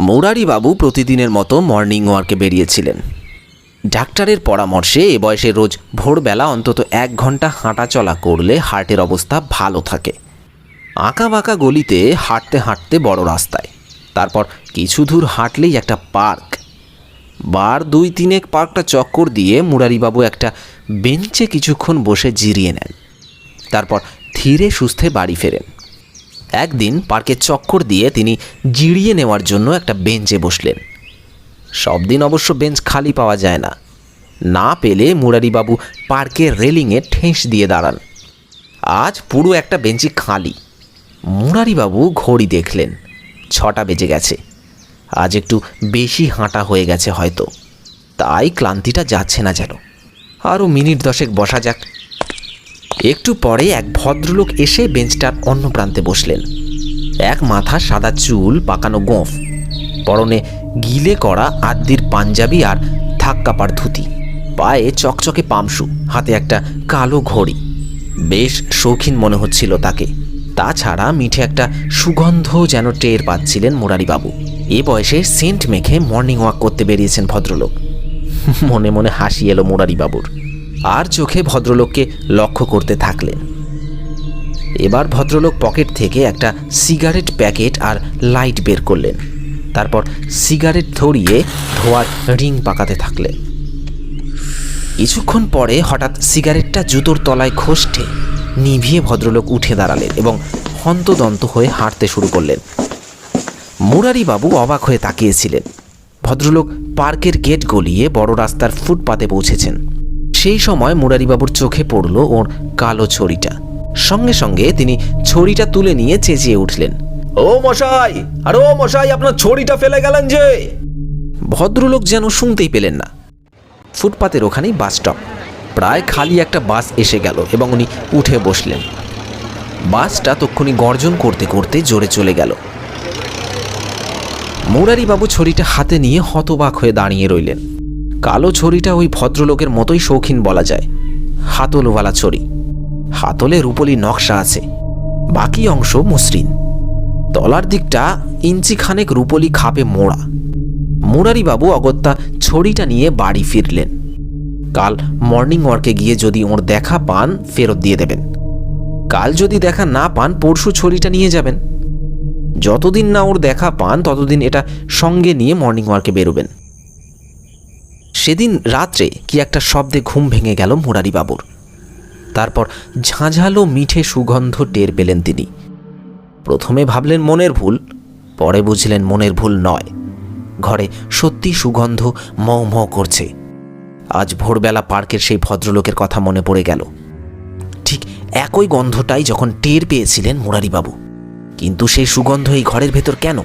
মুরারিবাবু প্রতিদিনের মতো মর্নিং ওয়ার্কে বেরিয়েছিলেন। ডাক্তারের পরামর্শে এ বয়সে রোজ ভোরবেলা অন্তত 1 ঘন্টা হাঁটাচলা করলে হার্টের অবস্থা ভালো থাকে। আঁকা বাঁকা গলিতে হাঁটতে হাঁটতে বড় রাস্তায়, তারপর কিছু দূর হাঁটলেই একটা পার্ক। বার 2-3 পার্কটা চক্কর দিয়ে মুরারিবাবু একটা বেঞ্চে কিছুক্ষণ বসে জিরিয়ে নেন। তারপর ধীরে সুস্থে বাড়ি ফেরেন। একদিন পার্কে চক্কর দিয়ে তিনি জিরিয়ে নেওয়ার জন্য একটা বেঞ্চে বসলেন। সব দিন অবশ্য বেঞ্চ খালি পাওয়া যায় না। না পেলে মুরারিবাবু পার্কের রেলিংয়ে ঠেস দিয়ে দাঁড়ান। আজ পুরো একটা বেঞ্চি খালি। মুরারিবাবু ঘড়ি দেখলেন, 6টা বেজে গেছে। আজ একটু বেশি হাঁটা হয়ে গেছে হয়তো, তাই ক্লান্তিটা যাচ্ছে না যেন। আরও মিনিট 10 বসা যাক। একটু পরে এক ভদ্রলোক এসে বেঞ্চটার অন্য প্রান্তে বসলেন। এক মাথা সাদা চুল, পাকানো গোঁফ, পরনে গিলে করা আদ্দির পাঞ্জাবি আর ধাক্কাপার ধুতি, পায়ে চকচকে পামশু, হাতে একটা কালো ঘড়ি। বেশ শৌখিন মনে হচ্ছিল তাকে। তাছাড়া মিঠে একটা সুগন্ধ যেন টের পাচ্ছিলেন মুরারিবাবু। এ বয়সে সেন্ট মেখে মর্নিং ওয়াক করতে বেরিয়েছেন ভদ্রলোক। মনে মনে হাসি এলো মুরারিবাবুর, আর চোখে ভদ্রলোককে লক্ষ্য করতে থাকলেন। এবার ভদ্রলোক পকেট থেকে একটা সিগারেট প্যাকেট আর লাইট বের করলেন। তারপর সিগারেট ধরিয়ে ধোয়ার রিং পাকাতে থাকলেন। কিছুক্ষণ পরে হঠাৎ সিগারেটটা জুতোর তলায় খসে নিভিয়ে ভদ্রলোক উঠে দাঁড়ালেন এবং হন্তদন্ত হয়ে হাঁটতে শুরু করলেন। মুরারিবাবু অবাক হয়ে তাকিয়েছিলেন। ভদ্রলোক পার্কের গেট গলিয়ে বড় রাস্তার ফুটপাতে পৌঁছেছেন। সেই সময় মুরারিবাবুর চোখে পড়ল ওর কালো ছড়িটা। সঙ্গে সঙ্গে তিনি ছড়িটা তুলে নিয়ে চেঁচিয়ে উঠলেন, ও মশাই, আরে ও মশাই, আপনার ছড়িটা ফেলে গেলেন যে। ভদ্রলোক যেন শুনতেই পেলেন না। ফুটপাতের ওখানেই বাস স্টপ। প্রায় খালি একটা বাস এসে গেল এবং উনি উঠে বসলেন। বাসটা তক্ষুনি গর্জন করতে করতে জোরে চলে গেল। মুরারিবাবু ছড়িটা হাতে নিয়ে হতবাক হয়ে দাঁড়িয়ে রইলেন। কালো ছড়িটা ওই ভদ্রলোকের মতোই শৌখিন বলা যায়। হাতলওয়ালা ছড়ি, হাতলে রূপলি নকশা আছে, বাকি অংশ মসৃণ। তলার দিকটা ইঞ্চিখানেক রূপলি খাপে মোড়া। মুরারিবাবু অগত্যা ছড়িটা নিয়ে বাড়ি ফিরলেন। কাল মর্নিং ওয়ার্কে গিয়ে যদি ওর দেখা পান ফেরত দিয়ে দেবেন। কাল যদি দেখা না পান পরশু ছড়িটা নিয়ে যাবেন। যতদিন না ওর দেখা পান ততদিন এটা সঙ্গে নিয়ে মর্নিং ওয়ার্কে বেরোবেন। সেদিন রাত্রে কি একটা শব্দে ঘুম ভেঙে গেল মুরারিবাবুর। তারপর ঝাঁঝালো মিঠে সুগন্ধ টের পেলেন তিনি। প্রথমে ভাবলেন মনের ভুল, পরে বুঝলেন মনের ভুল নয়। ঘরে সত্যি সুগন্ধ মৌ মৌ করছে। আজ ভোরবেলা পার্কের সেই ভদ্রলোকের কথা মনে পড়ে গেল। ঠিক একই গন্ধটাই যখন টের পেয়েছিলেন মুরারিবাবু, কিন্তু সেই সুগন্ধ এই ঘরের ভেতর কেন?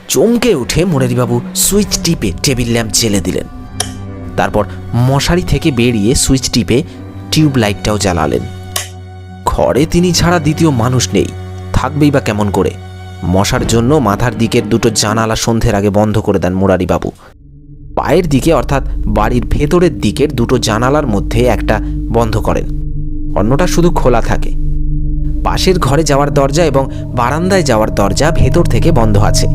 চমকে উঠে মুরারিবাবু সুইচ টিপে টেবিল ল্যাম্প জ্বেলে দিলেন। তারপর মশারি থেকে বেরিয়ে সুইচ টিপে টিউব লাইটটাও জ্বালালেন। ঘরে তিনি ছাড়া দ্বিতীয় মানুষ নেই, থাকবেই বা কেমন করে? মশার জন্য মাথার দিকের দুটো জানালা সন্ধ্যের আগে বন্ধ করে দেন মুরারিবাবু। পায়ের দিকে অর্থাৎ বাড়ির ভেতরের দিকের দুটো জানালার মধ্যে একটা বন্ধ করেন, অন্যটা শুধু খোলা থাকে। পাশের ঘরে যাওয়ার দরজা এবং বারান্দায় যাওয়ার দরজা ভেতর থেকে বন্ধ আছে।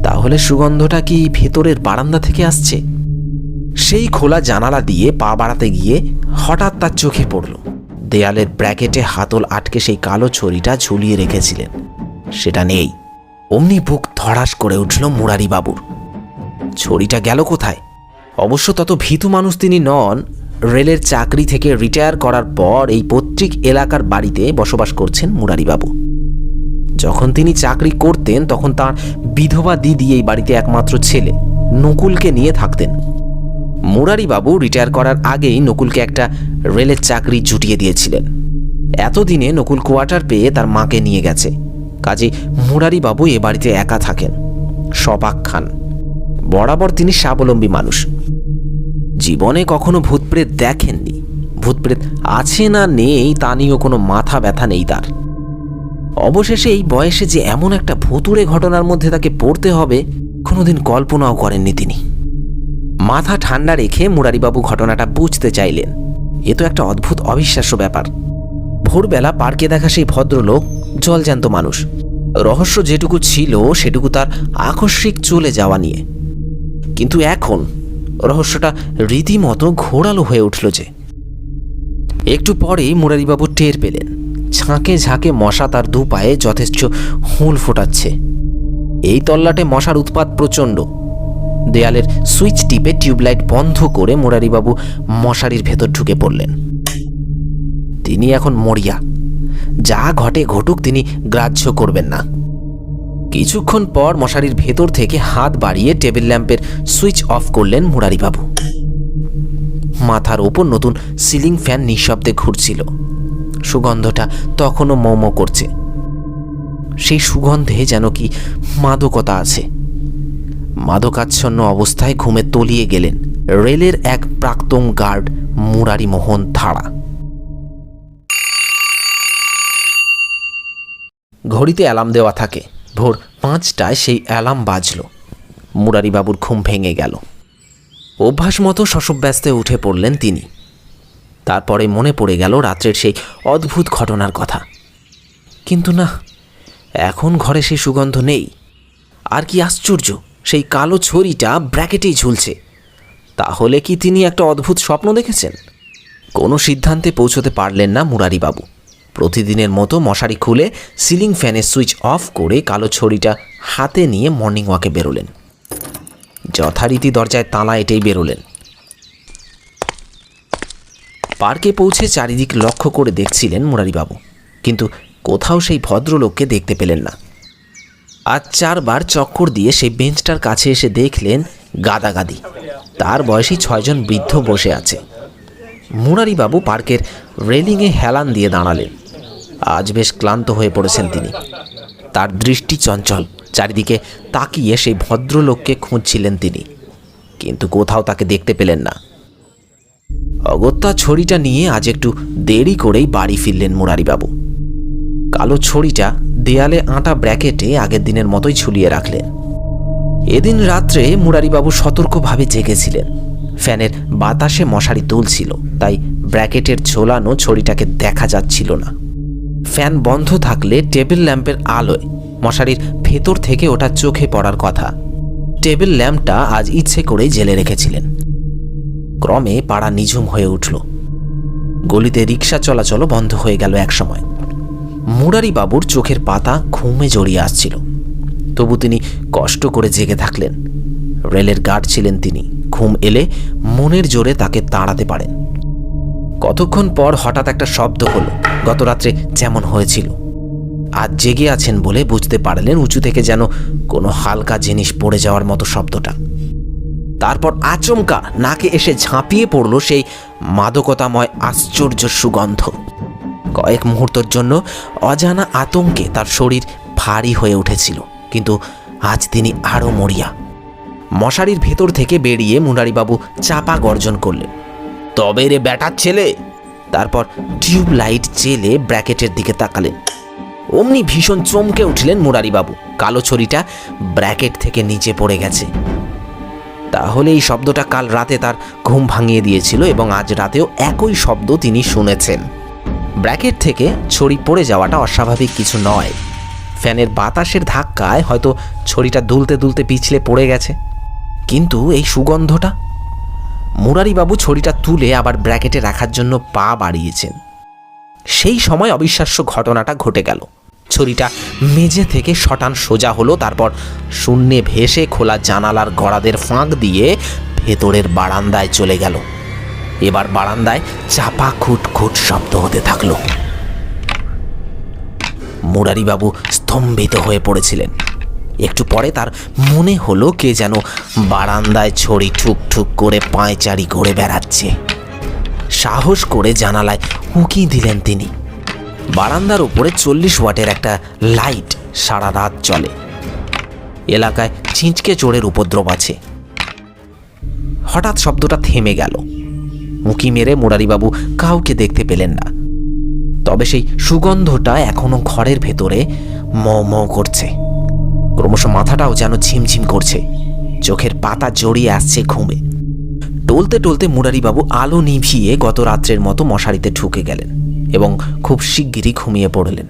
তাহলে সুগন্ধটা কি ভেতরের বারান্দা থেকে আসছে? সেই খোলা জানালা দিয়ে পা বাড়াতে গিয়ে হঠাৎ তার চোখে পড়ল দেয়ালের ব্র্যাকেটে হাতল আটকে সেই কালো ছড়িটা ঝুলিয়ে রেখেছিলেন। সেটা নেই। অমনি বুক ধড়াস করে উঠল মুরারিবাবুর। ছড়িটা গেল কোথায়? অবশ্য তত ভীতু মানুষ তিনি নন। রেলের চাকরি থেকে রিটায়ার করার পর এই পৈতৃক এলাকার বাড়িতে বসবাস করছেন মুরারিবাবু। যখন তিনি চাকরি করতেন তখন তার বিধবা দিদি এই বাড়িতে একমাত্র ছেলে নকুলকে নিয়ে থাকতেন। মুরারিবাবু রিটায়ার করার আগেই নকুলকে একটা রেলের চাকরি জুটিয়ে দিয়েছিলেন। এতদিনে নকুল কোয়ার্টার পেয়ে তার মাকে নিয়ে গেছে। কাজে মুরারিবাবু এ বাড়িতে একা থাকেন। সপাক খান। বরাবর তিনি স্বাবলম্বী মানুষ। জীবনে কখনো ভূতপ্রেত দেখেননি। ভূতপ্রেত আছে না নেই তা নিয়েও কোনো মাথা ব্যথা নেই তার। অবশেষে এই বয়সে যে এমন একটা ভুতুড়ে ঘটনার মধ্যে তাকে পড়তে হবে কোনোদিন কল্পনাও করেননি তিনি। মাথা ঠান্ডা রেখে মুরারিবাবু ঘটনাটা বুঝতে চাইলেন। এ তো একটা অদ্ভুত অবিশ্বাস্য ব্যাপার। ভোরবেলা পার্কে দেখা সেই ভদ্রলোক জলজ্যান্ত মানুষ। রহস্য যেটুকু ছিল সেটুকু তার আকস্মিক চলে যাওয়া নিয়ে। কিন্তু এখন রহস্যটা রীতিমতো ঘোরালো হয়ে উঠল যে। একটু পরেই মুরারিবাবু টের পেলেন ঝাঁকে ঝাঁকে মশা তার দু পায়ে যথেষ্ট হুল ফোটাচ্ছে। এই তল্লাটে মশার উৎপাত প্রচণ্ড। দেয়ালের সুইচ টিপে টিউবলাইট বন্ধ করে মুরারিবাবু মশারির ভেতর ঢুকে পড়লেন। তিনি এখন মরিয়া, যা ঘটে ঘটুক তিনি গ্রাহ্য করবেন না। কিছুক্ষণ পর মশারির ভেতর থেকে হাত বাড়িয়ে টেবিল ল্যাম্পের সুইচ অফ করলেন মুরারিবাবু। মাথার ওপর নতুন সিলিং ফ্যান নিঃশব্দে ঘুরছিল। সুগন্ধটা তখনও মৌমৌ করছে। সেই সুগন্ধে যেন কি মাদকতা আছে। মাদকাচ্ছন্ন অবস্থায় ঘুমে তলিয়ে গেলেন রেলের এক প্রাক্তন গার্ড মুরারিমোহন ধাড়া। ঘড়িতে অ্যালার্ম দেওয়া থাকে। ভোর 5টায় সেই অ্যালার্ম বাজল। মুরারিবাবুর ঘুম ভেঙে গেল। অভ্যাস মতো শশব্যস্তে উঠে পড়লেন তিনি। তারপরে মনে পড়ে গেল রাত্রের সেই অদ্ভুত ঘটনার কথা। কিন্তু না, এখন ঘরে সেই সুগন্ধ নেই। আর কি আশ্চর্য, সেই কালো ছড়িটা ব্র্যাকেটেই ঝুলছে। তাহলে কি তিনি একটা অদ্ভুত স্বপ্ন দেখেছেন? কোনো সিদ্ধান্তে পৌঁছতে পারলেন না মুরারিবাবু। প্রতিদিনের মতো মশারি খুলে সিলিং ফ্যানের সুইচ অফ করে কালো ছড়িটা হাতে নিয়ে মর্নিং ওয়াকে বেরোলেন। যথারীতি দরজায় তালা এঁটেই বেরোলেন। পার্কে পৌঁছে চারিদিক লক্ষ্য করে দেখছিলেন মুরারিবাবু, কিন্তু কোথাও সেই ভদ্রলোককে দেখতে পেলেন না। আজ 4 বার চক্কর দিয়ে সেই বেঞ্চটার কাছে এসে দেখলেন গাদাগাদি তার বয়সী 6 জন বৃদ্ধ বসে আছে। মুরারিবাবু পার্কের রেলিংয়ে হেলান দিয়ে দাঁড়ালেন। আজ বেশ ক্লান্ত হয়ে পড়েছেন তিনি। তার দৃষ্টি চঞ্চল। চারিদিকে তাকিয়ে সেই ভদ্রলোককে খুঁজছিলেন তিনি, কিন্তু কোথাও তাকে দেখতে পেলেন না। অগত্যা ছড়িটা নিয়ে আজ একটু দেরি করেই বাড়ি ফিরলেন মুরারিবাবু। কালো ছড়িটা দেয়ালে আঁটা ব্র্যাকেটে আগের দিনের মতোই ঝুলিয়ে রাখলেন। এদিন রাত্রে মুরারিবাবু সতর্কভাবে জেগেছিলেন। ফ্যানের বাতাসে মশারি দুলছিল, তাই ব্র্যাকেটের ঝোলানো ছড়িটাকে দেখা যাচ্ছিল না। ফ্যান বন্ধ থাকলে টেবিল ল্যাম্পের আলোয় মশারির ভেতর থেকে ওটা চোখে পড়ার কথা। টেবিল ল্যাম্পটা আজ ইচ্ছে করেই জেলে রেখেছিলেন। ক্রমে পাড়া নিঝুম হয়ে উঠল। গলিতে রিক্সা চলাচলও বন্ধ হয়ে গেল একসময়। মুরারিবাবুর চোখের পাতা ঘুমে জড়িয়ে আসছিল, তবু তিনি কষ্ট করে জেগে থাকলেন। রেলের গার্ড ছিলেন তিনি, ঘুম এলে মনের জোরে তাকে তাড়াতে পারেন। কতক্ষণ পর হঠাৎ একটা শব্দ হলো, গতরাত্রে যেমন হয়েছিল। আজ জেগে আছেন বলে বুঝতে পারলেন উঁচু থেকে যেন কোনো হালকা জিনিস পড়ে যাওয়ার মতো শব্দটা। তারপর আচমকা নাকে এসে ঝাঁপিয়ে পড়ল সেই মাদকতাময় আশ্চর্য সুগন্ধ। কয়েক মুহূর্তের জন্য অজানা আতঙ্কে তার শরীর ভারী হয়ে উঠেছিল, কিন্তু আজ তিনি আরও মরিয়া। মশারির ভেতর থেকে বেরিয়ে মুরারিবাবু চাপা গর্জন করলেন, তবে রে ব্যাটার ছেলে। তারপর টিউব লাইট জেলে ব্র্যাকেটের দিকে তাকালেন। অমনি ভীষণ চমকে উঠলেন মুরারিবাবু। কালো ছড়িটা ব্র্যাকেট থেকে নিচে পড়ে গেছে। তাহলে এই শব্দটা কাল রাতে তার ঘুম ভাঙিয়ে দিয়েছিল এবং আজ রাতেও একই শব্দ তিনি শুনেছেন। ব্র্যাকেট থেকে ছড়ি পড়ে যাওয়াটা অস্বাভাবিক কিছু নয়। ফ্যানের বাতাসের ধাক্কায় হয়তো ছড়িটা দুলতে দুলতে পিছলে পড়ে গেছে, কিন্তু এই সুগন্ধটা। মুরারিবাবু ছড়িটা তুলে আবার ব্র্যাকেটে রাখার জন্য পা বাড়িয়েছেন। সেই সময় অবিশ্বাস্য ঘটনাটা ঘটে গেল। ছড়িটা মেঝে থেকে শটান সোজা হলো, তারপর শূন্যে ভেসে খোলা জানালার গড়াদের ফাঁক দিয়ে ভেতরের বারান্দায় চলে গেল। এবার বারান্দায় চাপা খুটখুট শব্দ হতে থাকলো। মুরারিবাবু স্তম্ভিত হয়ে পড়েছিলেন। একটু পরে তার মনে হলো কে যেন বারান্দায় ছড়ি ঠুক ঠুক করে পায়চারি ঘুরে বেড়াচ্ছে। সাহস করে জানালায় উঁকি দিলেন তিনি। বারান্দার উপরে 40 ওয়াটের একটা লাইট সারা রাত চলে। এলাকায় ছিঁচকে চোরের উপদ্রব আছে। হঠাৎ শব্দটা থেমে গেল। উঁকি মেরে মুরারিবাবু কাউকে দেখতে পেলেন না, তবে সেই সুগন্ধটা এখনো ঘরের ভেতরে মৌ মৌ করছে। ক্রমশ মাথাটাও যেন ঝিমঝিম করছে। চোখের পাতা জড়িয়ে আসছে ঘুমে। টলতে টলতে মুরারিবাবু আলো নিভিয়ে গত রাত্রের মতো মশারিতে ঢুকে গেলেন এবং খুব শিগগিরই ঘুমিয়ে পড়লেন।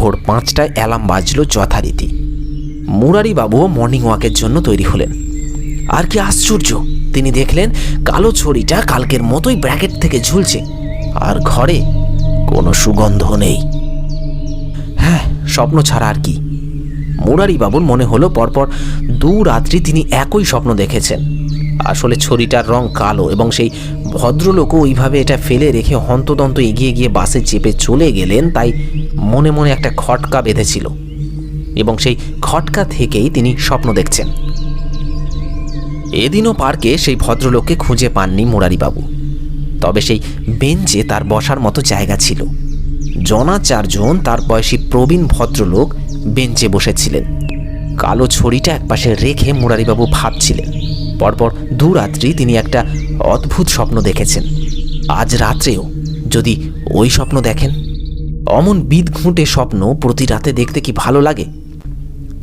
ভোর 5টায় অ্যালার্ম বাজলো যথারীতি। মুরারিবাবুও মর্নিং ওয়াকের জন্য তৈরি হলেন। আর কি আশ্চর্য, তিনি দেখলেন কালো ছড়িটা কালকের মতোই ব্র্যাকেট থেকে ঝুলছে, আর ঘরে কোনো সুগন্ধ নেই। হ্যাঁ, স্বপ্ন ছাড়া আর কি। মুরারিবাবুর মনে হলো পরপর 2 রাত্রি তিনি একই স্বপ্ন দেখেছেন। আসলে ছড়িটার রং কালো এবং সেই ভদ্রলোকও ওইভাবে এটা ফেলে রেখে হন্তদন্ত এগিয়ে গিয়ে বাসে চেপে চলে গেলেন, তাই মনে মনে একটা খটকা বেঁধেছিল এবং সেই খটকা থেকেই তিনি স্বপ্ন দেখছেন। এদিনও পার্কে সেই ভদ্রলোককে খুঁজে পাননি মুরারিবাবু, তবে সেই বেঞ্চে তার বসার মতো জায়গা ছিল। 4 জন তার বয়সী প্রবীণ ভদ্রলোক বেঞ্চে বসেছিলেন। কালো ছড়িটা একপাশে রেখে মুরারিবাবু ভাবছিলেন। পরপর 2 রাত্রি তিনি একটা অদ্ভুত স্বপ্ন দেখেছেন। আজ রাত্রেও যদি ওই স্বপ্ন দেখেন। অমন বিদঘুঁটে স্বপ্ন প্রতি রাতে দেখতে কি ভালো লাগে?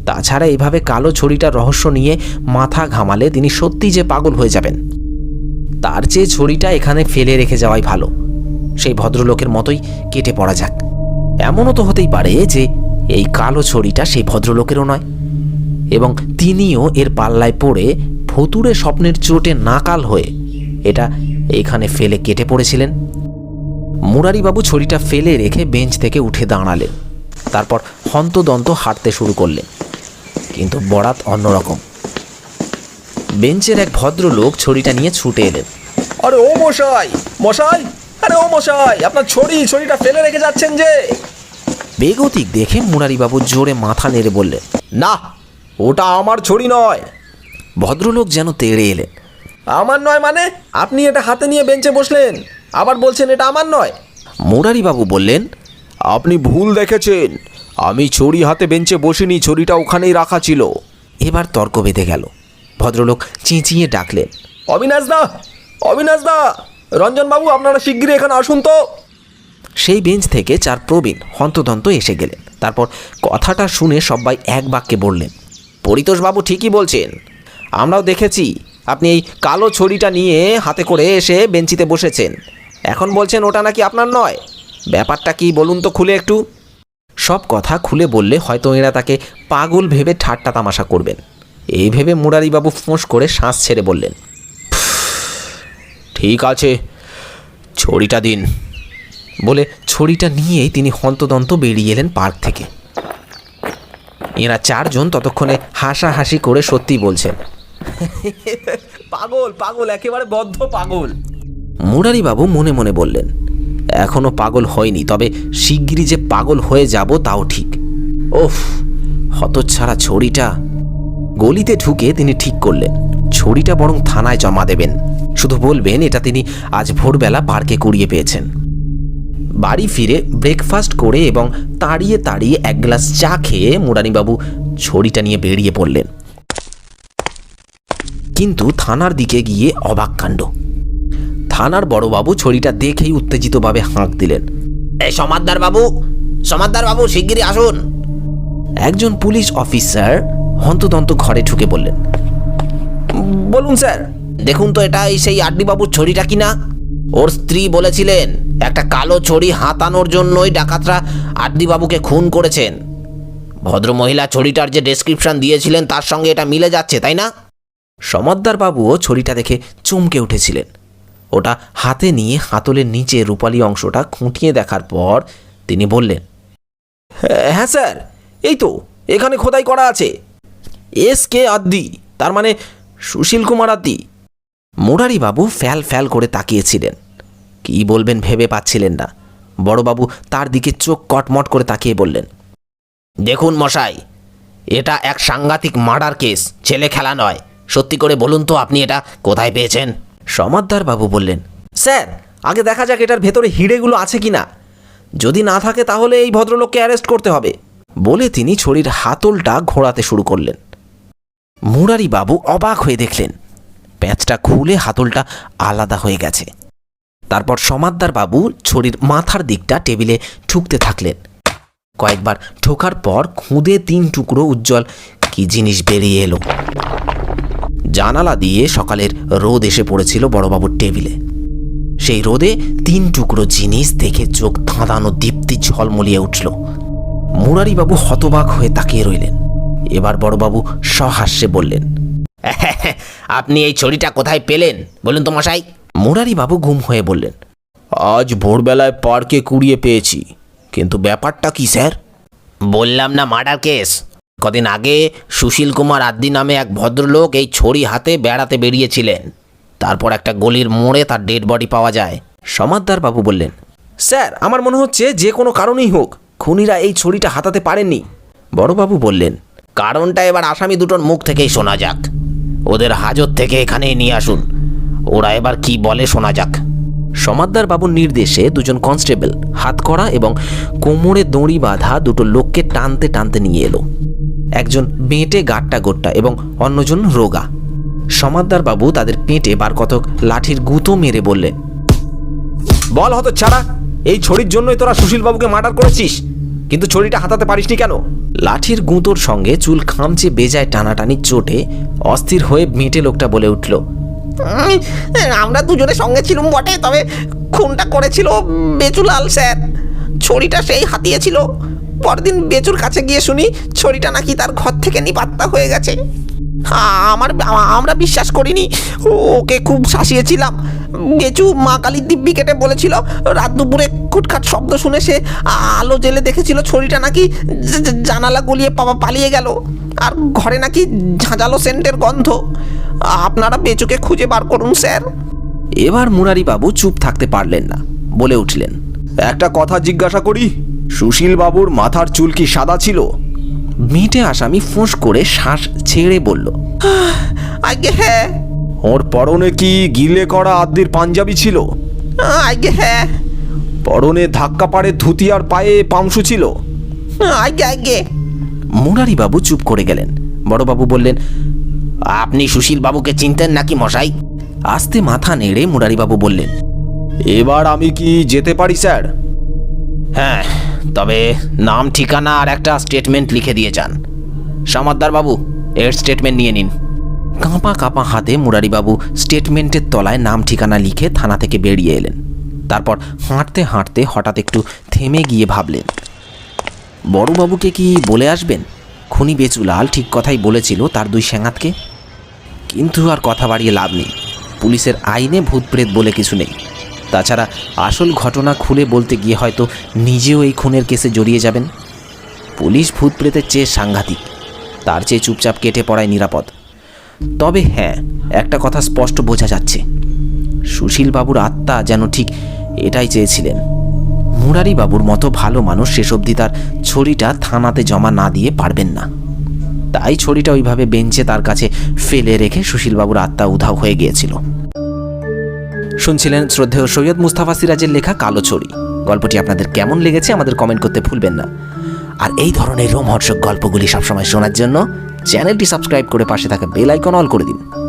তাছাড়া এভাবে কালো ছড়িটার রহস্য নিয়ে মাথা ঘামালে তিনি সত্যি যে পাগল হয়ে যাবেন। তার চেয়ে ছড়িটা এখানে ফেলে রেখে যাওয়াই ভালো। সেই ভদ্রলোকের মতোই কেটে পড়া যাক। এমনও তো হতেই পারে যে এই কালো ছড়িটা সেই ভদ্রলোকেরও নয় এবং তিনিও এর পাল্লায় পড়ে ভুতুড়ে স্বপ্নের চোটে নাকাল হয়ে এটা এখানে ফেলে কেটে পড়েছিলেন। মুরারিবাবু ছড়িটা ফেলে রেখে বেঞ্চ থেকে উঠে দাঁড়ালেন। তারপর হন্তদন্ত হাঁটতে শুরু করলেন, কিন্তু বরাত অন্যরকম। বেঞ্চের এক ভদ্রলোক ছড়িটা নিয়ে ছুটে এলেন। আরে ও মশাই, মশাই, আরে ও মশাই, আপনার ছড়িটা ফেলে রেখে যাচ্ছেন যে। বেগতিক দেখে মুরারিবাবু জোরে মাথা নেড়ে বললেন, না, ওটা আমার ছড়ি নয়। ভদ্রলোক যেন তেড়ে এলেন। আমার নয় মানে? আপনি এটা হাতে নিয়ে বেঞ্চে বসলেন, আবার বলছেন এটা আমার নয়। মুরারিবাবু বললেন, আপনি ভুল দেখেছেন, আমি ছড়ি হাতে বেঞ্চে বসিনি, ছড়িটা ওখানেই রাখা ছিল। এবার তর্ক বেঁধে গেল। ভদ্রলোক চেঁচিয়ে ডাকলেন, অবিনাশ দা, অবিনাশ দা, রঞ্জনবাবু, আপনারা শিগগিরই এখানে আসুন তো। সেই বেঞ্চ থেকে 4 প্রবীণ হন্তদন্ত এসে গেলেন। তারপর কথাটা শুনে সবাই এক বাক্যে বললেন, পরিতোষবাবু ঠিকই বলছেন, আমরাও দেখেছি আপনি এই কালো ছড়িটা নিয়ে হাতে করে এসে বেঞ্চিতে বসেছেন। এখন বলছেন ওটা নাকি আপনার নয়। ব্যাপারটা কি বলুন তো খুলে একটু। সব কথা খুলে বললে হয়তো এরা তাকে পাগল ভেবে ঠাট্টা তামাশা করবেন। এই ভেবে মুরারিবাবু ফোঁস করে শ্বাস ছেড়ে বললেন, ঠিক আছে, ছড়িটা দিন। বলে ছড়িটা নিয়েই তিনি হন্তদন্ত বেরিয়ে এলেন পার্ক থেকে। এরা 4 জন ততক্ষণে হাসাহাসি করে সত্যি বলছেন, পাগল, পাগল, একেবারে বদ্ধ পাগল। মুরারিবাবু মনে মনে বললেন, এখনো পাগল হয়নি, তবে শিগগিরই যে পাগল হয়ে যাব তাও ঠিক। ওফ, হতচ্ছাড়া ছড়িটা। গলিতে ঢুকে তিনি ঠিক করলেন ছড়িটা বরং থানায় জমা দেবেন। শুধু বলবেন এটা তিনি আজ ভোরবেলা পার্কে কুড়িয়ে পেয়েছেন। বাড়ি ফিরে ব্রেকফাস্ট করে এবং তাড়িয়ে তাড়িয়ে 1 গ্লাস চা খেয়ে মুরারিবাবু ছড়িটা নিয়ে বেরিয়ে পড়লেন। কিন্তু থানার দিকে গিয়ে অবাক কাণ্ড। থানার বড়বাবু ছড়িটা দেখেই উত্তেজিতভাবে হাঁক দিলেন, এই সমাদ্দার বাবু, সমাদ্দার বাবু, শিগগিরই আসুন। একজন পুলিশ অফিসার হন্তদন্ত ঘরে ঢুকে বললেন, বলুন স্যার। দেখুন তো এটা সেই আড্ডিবাবুর ছড়িটা কিনা। ওর স্ত্রী বলেছিলেন একটা কালো ছড়ি হাতানোর জন্যই ডাকাতরা আড্ডিবাবুকে খুন করেছেন। ভদ্রমহিলা ছড়িটার যে ডেসক্রিপশন দিয়েছিলেন তার সঙ্গে এটা মিলে যাচ্ছে, তাই না? সমাদ্দার বাবুও ছড়িটা দেখে চমকে উঠেছিলেন। ওটা হাতে নিয়ে হাতলের নিচে রূপালী অংশটা খুঁটিয়ে দেখার পর তিনি বললেন, হ্যাঁ স্যার, এই তো এখানে খোদাই করা আছে SK আদ্দি, তার মানে সুশীল কুমার আদ্দি। মুরারিবাবু ফ্যাল ফ্যাল করে তাকিয়েছিলেন। কি বলবেন ভেবে পাচ্ছিলেন না। বড়বাবু তার দিকে চোখ কটমট করে তাকিয়ে বললেন, দেখুন মশাই, এটা এক সাংঘাতিক মার্ডার কেস, ছেলে খেলা নয়। সত্যি করে বলুন তো আপনি এটা কোথায় পেয়েছেন? সমাদ্দার বাবু বললেন, স্যার, আগে দেখা যাক এটার ভেতরে হিড়েগুলো আছে কিনা। যদি না থাকে তাহলে এই ভদ্রলোককে অ্যারেস্ট করতে হবে। বলে তিনি ছড়ির হাতলটা ঘোরাতে শুরু করলেন। মুরারিবাবু অবাক হয়ে দেখলেন প্যাঁচটা খুলে হাতলটা আলাদা হয়ে গেছে। তারপর সমাদ্দার বাবু ছড়ির মাথার দিকটা টেবিলে ঠুকতে থাকলেন। কয়েকবার ঠোকার পর খুদে 3 টুকরো উজ্জ্বল কি জিনিস বেরিয়ে এলো। জানালা দিয়ে সকালের রোদ এসে পড়েছিল বড়বাবুর টেবিলে। সেই রোদে 3 টুকরো জিনিস দেখে চোখ ধাঁধানো দীপ্তি ঝলমলিয়ে উঠল। মুরারিবাবু হতবাক হয়ে তাকিয়ে রইলেন। এবার বড়বাবু সহাস্যে বললেন, আপনি এই ছড়িটা কোথায় পেলেন বলুন তো মশাই? মুরারিবাবু গুম হয়ে বললেন, আজ ভোরবেলায় পার্কে কুড়িয়ে পেয়েছি, কিন্তু ব্যাপারটা কি স্যার? বললাম না মার্ডার কেস। কদিন আগে সুশীল কুমার আদ্দি নামে এক ভদ্রলোক এই ছড়ি হাতে বেড়াতে বেরিয়েছিলেন। তারপর একটা গলির মোড়ে তার ডেড বডি পাওয়া যায়। সমাদ্দার বাবু বললেন, স্যার, আমার মনে হচ্ছে যে কোনো কারণেই হোক খুনিরা এই ছড়িটা হাতাতে পারেননি। বড়বাবু বললেন, কারণটা এবার আসামি দুটোর মুখ থেকেই শোনা যাক। ওদের হাজত থেকে এখানেই নিয়ে আসুন, ওরা এবার কি বলে শোনা যাক। সমাদ্দার বাবুর নির্দেশে দুজন কনস্টেবল হাতকড়া এবং কোমরে দড়ি বাঁধা দুটো লোককে টানতে টানতে নিয়ে এলো। একজন বেঁটে গাট্টা গোট্টা এবং অন্যজন রোগা। সমাদ্দার বাবু তাদের পেটে বার কতক লাঠির গুঁতো মেরে বললেন, বল হতো ছাড়া, এই ছড়ির জন্যই তোরা সুশীল বাবুকে মার্ডার করেছিস, কিন্তু ছড়িটা হাতাতে পারিসনি কেন? লাঠির গুঁতোর সঙ্গে চুল খামচে বেজায় টানাটানির চোটে অস্থির হয়ে বেঁটে লোকটা বলে উঠল, আমরা দুজনে সঙ্গে ছিলাম বটে, তবে খুনটা করেছিল বেচুলাল স্যার। ছড়িটা সেই হাতিয়েছিল। পরদিন বেচুর কাছে গিয়ে শুনি ছড়িটা নাকি তার ঘর থেকে নিপাত্তা হয়ে গেছে। আমরা বিশ্বাস করিনি, ওকে খুব শাসিয়েছিলাম। বেচু মা কালীর দিব্যি কেটে বলেছিল রাত দুপুরে খুটখাট শব্দ শুনে সে আলো জেলে দেখেছিল ছড়িটা নাকি জানালা গলিয়ে পালিয়ে গেল, আর ঘরে নাকি ঝাঁঝালো সেন্টের গন্ধ। আপনারা বেচুকে খুঁজে বার করুন স্যার। এবার মুরারিবাবু চুপ থাকতে পারলেন না, বলে উঠলেন, একটা কথা জিজ্ঞাসা করি, সুশীল বাবুর মাথার চুল কি সাদা ছিল? মেটে আসামি ফোঁস করে শ্বাস ছেড়ে বলল, আগে হ্যাঁ। ওর পরনে কি গিলে করা আদ্দির পাঞ্জাবি ছিল? আগে হ্যাঁ। পরনে ধাক্কা পাড়ে ধুতি আর পায়ে পামসু ছিল? আগে। মুরারিবাবু চুপ করে গেলেন। বড়বাবু বললেন, আপনি সুশীল বাবুকে চিনতেন নাকি মশাই? আস্তে মাথা নেড়ে মুরারিবাবু বললেন, এবার আমি কি যেতে পারি স্যার? হ্যাঁ, তবে নাম ঠিকানা আর একটা স্টেটমেন্ট লিখে দিয়ে যান। সমাদ্দার বাবু, এর স্টেটমেন্ট নিয়ে নিন। কাঁপা কাঁপা হাতে মুরারিবাবু স্টেটমেন্টের তলায় নাম ঠিকানা লিখে থানা থেকে বেরিয়ে এলেন। তারপর হাঁটতে হাঁটতে হঠাৎ একটু থেমে গিয়ে ভাবলেন, বড়বাবুকে কি বলে আসবেন খুনি বেচুলাল ঠিক কথাই বলেছিল তার দুই সেঙাতকে? কিন্তু আর কথা বাড়িয়ে লাভ নেই, পুলিশের আইনে ভূতপ্রেত বলে কিছু নেই। তাছাড়া আসল ঘটনা খুলে বলতে গিয়ে হয়তো নিজেও এই খুনের কেসে জড়িয়ে যাবেন। পুলিশ ভূতপ্রেতের চেয়ে সাংঘাতিক, তার চেয়ে চুপচাপ কেটে পড়ায় নিরাপদ। তবে হ্যাঁ, একটা কথা স্পষ্ট বোঝা যাচ্ছে, সুশীলবাবুর আত্মা যেন ঠিক এটাই চেয়েছিলেন। মুরারিবাবুর মতো ভালো মানুষ শেষ অবধি তার ছড়িটা থানাতে জমা না দিয়ে পারবেন না। তাই ছড়িটা ওইভাবে বেঞ্চে তার কাছে ফেলে রেখে সুশীলবাবুর আত্মা উধাও হয়ে গিয়েছিল। শুনছিলেন শ্রদ্ধেয় সৈয়দ মুস্তাফা সিরাজের লেখা কালো ছড়ি। গল্পটি আপনাদের কেমন লেগেছে আমাদের কমেন্ট করতে ভুলবেন না। আর এই ধরনের রোমহর্ষক গল্পগুলি সবসময় শোনার জন্য চ্যানেলটি সাবস্ক্রাইব করে পাশে থাকা বেল আইকন অল করে দিন।